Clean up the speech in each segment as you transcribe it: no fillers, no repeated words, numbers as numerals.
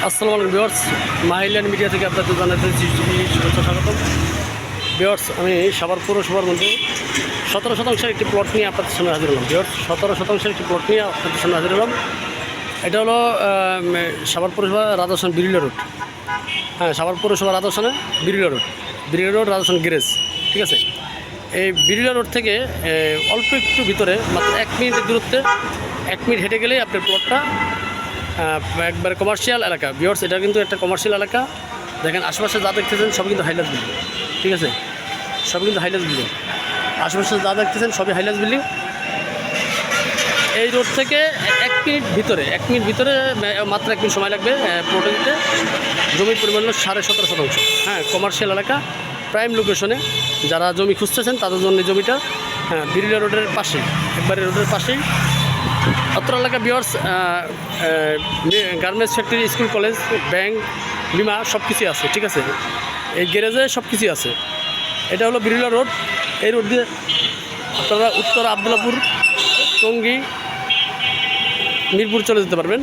আসসালামু আলাইকুম viewers, Mile End media থেকে আপনাদের জানাতে শুভেচ্ছা স্বাগতম। ভিউয়ার্স, আমি সাভার পৌরসভার মধ্যে 17% একটি প্লট নিয়ে আপনাদের সামনে হাজির হলাম। ভিউয়ার্স, 17% একটি প্লট নিয়ে আপনাদের সামনে হাজির হলাম। এটা হলো সাভার পৌরসভা রাধাসন বিরিলা রোড। হ্যাঁ, সাভার পৌরসভা রাধাসনে বিরিলা রোড রাধাসন গ্যারেজ, ঠিক আছে। এই বিরিলা রোড থেকে অল্প একটু ভিতরে মাত্র 1 মিনিটের দূরত্বে, 1 মিনিট হেঁটে গেলেই আপনার প্লটটা একবারে কমার্শিয়াল এলাকা। ভিউয়ার্স, এটা কিন্তু একটা কমার্শিয়াল এলাকা। দেখেন আশেপাশে যা দেখতেছেন সবই কিন্তু হাইলাস বিল্ডিং, ঠিক আছে। সবই কিন্তু হাইলাস বিল্ডিং, আশেপাশে যা দেখতেছেন সবই হাইলাস বিল্ডিং। এই রোড থেকে 1 মিনিট ভিতরে মাত্র 1 মিনিট সময় লাগবে প্লটে দিতে। জমির পরিমাণ হলো 17.5%। হ্যাঁ, কমার্শিয়াল এলাকা, প্রাইম লোকেশনে। যারা জমি খুঁজতেছেন তাদের জন্য জমিটা বিরিলা রোডের পাশেই, একবারে রোডের পাশেই অত্র এলাকা। Viewers, garments factory, school, college, bank, বিমা সব কিছুই আছে, ঠিক আছে। এই গ্যারেজে সব কিছুই আছে। এটা হলো বিরিলা রোড। এই রোড দিয়ে আপনারা উত্তর আবদুল্লাপুর, টঙ্গী, মিরপুর চলে যেতে পারবেন।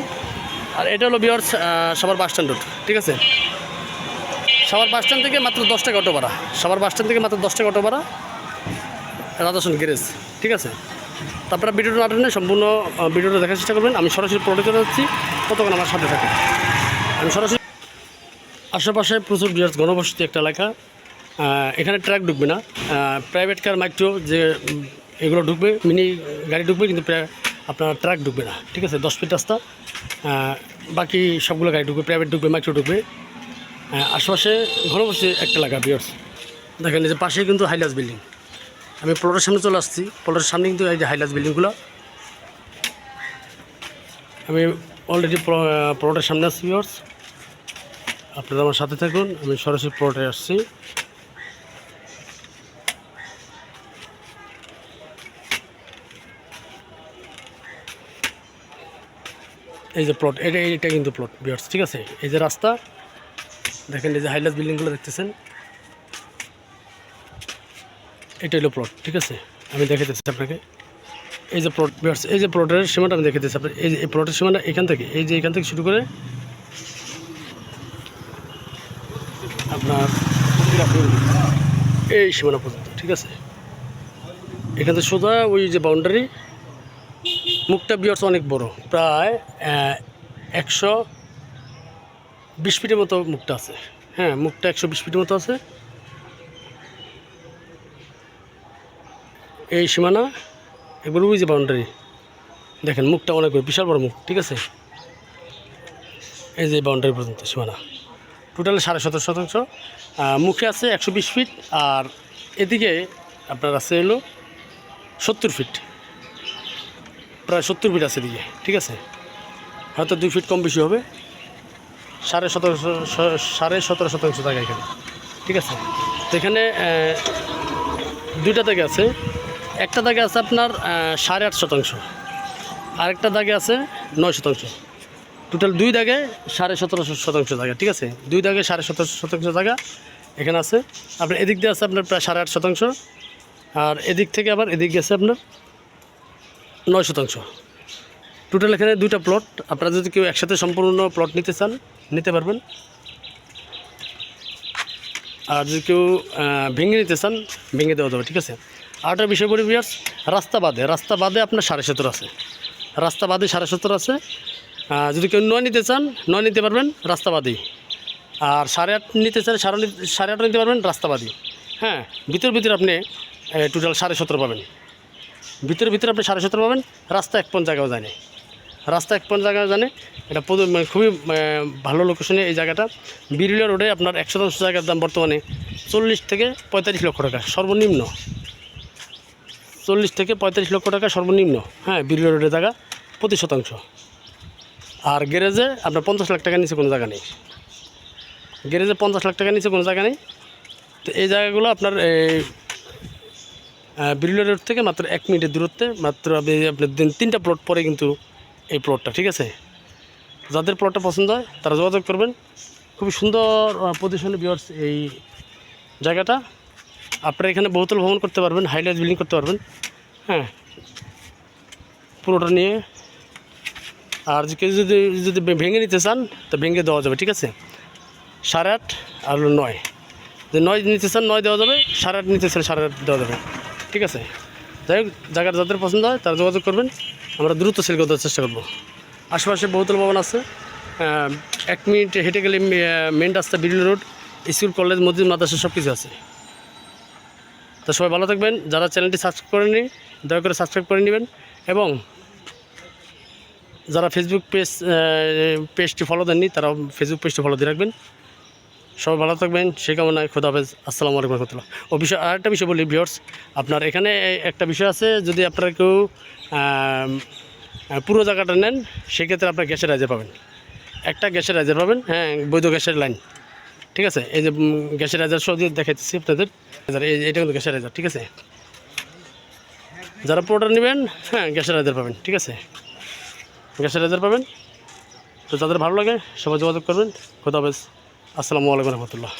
আর এটা হলো viewers Savar bus stand road, ঠিক আছে। সাভার বাস স্ট্যান্ড থেকে মাত্র 10 টাকা অটো ভাড়া, সাভার বাস স্ট্যান্ড থেকে মাত্র 10 টাকা অটো ভাড়া রাধাসন গ্যারেজ, ঠিক আছে। তারপরে ভিডিওটা না টেনে সম্পূর্ণ ভিডিওটা দেখার চেষ্টা করবেন। আমি সরাসরি প্লটে চলে যাচ্ছি, কতক্ষণ আমার সাথে থাকে। আমি সরাসরি আশেপাশে প্রচুর ভিউয়ার্স ঘনবসতি একটা এলাকা। এখানে ট্রাক ঢুকবে না, প্রাইভেট কার, মাইক্রো যে এগুলো ঢুকবে, মিনি গাড়ি ঢুকবে, কিন্তু আপনার ট্রাক ঢুকবে না, ঠিক আছে। 10 ফিট রাস্তা, বাকি সবগুলো গাড়ি ঢুকবে, প্রাইভেট ঢুকবে, মাইক্রো ঢুকবে। আশেপাশে ঘনবসতি একটা এলাকা ভিউয়ার্স। দেখেন এই যে পাশেই কিন্তু হাইলাস বিল্ডিং। আমি প্লটের সামনে চলে আসছি, প্লটের সামনে কিন্তু এই যে হাইলাস বিল্ডিংগুলো। আমি অলরেডি প্লটের সামনে আসছি ভিউয়ার্স, আপনারা আমার সাথে থাকুন। আমি সরাসরি প্লটে আসছি। এই যে প্লট, এটা কিন্তু প্লট ভিউয়ার্স, ঠিক আছে। এই যে রাস্তা, দেখেন এই যে হাইলাস বিল্ডিংগুলো দেখতেছেন, এটা হলো প্লট, ঠিক আছে। আমি দেখাতেছি আপনাকে। এই যে প্লট ভিউয়ার্স, এই যে প্লটের সীমাটা আমি দেখাতেছি আপনার। এই যে প্লটের সীমাটা এখান থেকে শুরু করে আপনার এই সীমানা পর্যন্ত, ঠিক আছে। এখান থেকে সোজা ওই যে বাউন্ডারি, মুখটা ভিউয়ার্স অনেক বড়, প্রায় 120 ফিটের মতো মুখটা আছে। হ্যাঁ, মুখটা 120 ফিটের মতো আছে। এই সীমানা, এবার ওই যে বাউন্ডারি, দেখেন মুখটা অনেক বড়, বিশাল বড় মুখ, ঠিক আছে। এই যে বাউন্ডারি পর্যন্ত সীমানা, টোটাল 17.5%। মুখে আছে 120 ফিট, আর এদিকে আপনার আছে হলো 70 ফিট, প্রায় 70 ফিট আছে এদিকে, ঠিক আছে। হয়তো 2 ফিট কম বেশি হবে। 17.5% জায়গা এখানে, ঠিক আছে। তো এখানে 2টা দাগে আছে। একটা দাগে আছে আপনার 8.5%, আরেকটা দাগে আছে 9%। টোটাল 2 দাগে 17.5% জায়গা, ঠিক আছে। 2 দাগে 17.5% জায়গা এখানে আছে। আপনার এদিক দিয়ে আছে আপনার প্রায় 8.5%, আর এদিক থেকে আবার এদিক গেছে আপনার 9%। টোটাল এখানে 2টা প্লট। আপনারা যদি কেউ একসাথে সম্পূর্ণ প্লট নিতে চান, নিতে পারবেন। আর যদি কেউ ভেঙে নিতে চান, ভেঙে দেওয়া যাবে, ঠিক আছে। আরেকটা বিষয় বলি ভিউয়ার্স, রাস্তা বাদে আপনার 17.5 আছে, রাস্তা বাদে 17.5 আছে। যদি কেউ 9 নিতে চান, 9 নিতে পারবেন রাস্তা বাদেই। আর 8.5 নিতে চান, 8.5 নিতে পারবেন রাস্তা বাদেই। হ্যাঁ, ভিতরে আপনি টোটাল 17.5 পাবেন। ভিতরে আপনি 17.5 পাবেন। রাস্তা 1 পয়েন্ট জায়গাও জানে, এটা খুবই ভালো লোকেশনে এই জায়গাটা। বিরিলা রোডে আপনার 100% জায়গার দাম বর্তমানে 40 থেকে 45 লক্ষ টাকা সর্বনিম্ন, 40 থেকে 45 লক্ষ টাকা সর্বনিম্ন। হ্যাঁ, বিরিলা রোডের জায়গা প্রতি শতাংশ। আর গ্যারেজে আপনার 50 লাখ টাকা নিচে কোনো জায়গা নেই, গ্যারেজে 50 লাখ টাকা নিচে কোনো জায়গা নেই। তো এই জায়গাগুলো আপনার বিরিলা রোড থেকে মাত্র 1 মিনিটের দূরত্বে, মাত্র আপনার 3টা প্লট পরে কিন্তু এই প্লটটা, ঠিক আছে। যাদের প্লটটা পছন্দ হয় তারা যোগাযোগ করবেন। খুবই সুন্দর পজিশনে ভিউয়ার্স এই জায়গাটা। আপনারা এখানে বহুতল ভ্রমণ করতে পারবেন, হাইলাইট বিল্ডিং করতে পারবেন। হ্যাঁ, পুরোটা নিয়ে আর কেউ যদি যদি ভেঙে নিতে চান তো ভেঙে দেওয়া যাবে, ঠিক আছে। 8.5 আর 9, যে 9 নিতে চান 9 দেওয়া যাবে, 8.5 নিতে চান 8.5 দেওয়া যাবে, ঠিক আছে। যাই হোক, জায়গাটা যাদের পছন্দ হয় তারা যোগাযোগ করবেন, আমরা দ্রুত সেল করে দেওয়ার চেষ্টা করবো। আশেপাশে বহুতল ভবন আছে, 1 মিনিট হেঁটে গেলে মেন রাস্তা, বিরুল রোড, স্কুল, কলেজ, মসজিদ, মাদ্রাসা সব কিছু আছে। তো সবাই ভালো থাকবেন। যারা চ্যানেলটি সাবস্ক্রাইব করেননি দয়া করে সাবস্ক্রাইব করে নেবেন, এবং যারা ফেসবুক পেজটি ফলো দেননি তারা ফেসবুক পেজটি ফলো দিয়ে রাখবেন। সবাই ভালো থাকবেন, সেই কামনায় খোদা হাফেজ। আসসালামু আলাইকুম রহমতুল্লাহ। আরেকটা বিষয় বলি ভিউয়ার্স, আপনার এখানে একটা বিষয় আছে, যদি আপনারা কেউ পুরো জায়গাটা নেন সেক্ষেত্রে আপনার গ্যাসের রাইজার পাবেন, একটা গ্যাসের রাইজার পাবেন, হ্যাঁ, বৈধ গ্যাসের লাইন, ঠিক আছে। এই যে গ্যাসের রাইজার সহ দিয়ে দেখাইতেছি আপনাদের, এটা কিন্তু গ্যাসের রাইজার, ঠিক আছে। যারা পুরোটা নেবেন, হ্যাঁ, গ্যাসের রাইজার পাবেন, ঠিক আছে, গ্যাসের রাইজার পাবেন। তো যাদের ভালো লাগে সবাই যোগাযোগ করবেন। খোদা হাফেজ। আসসালামু আলাইকুম রহমতুল্লাহ।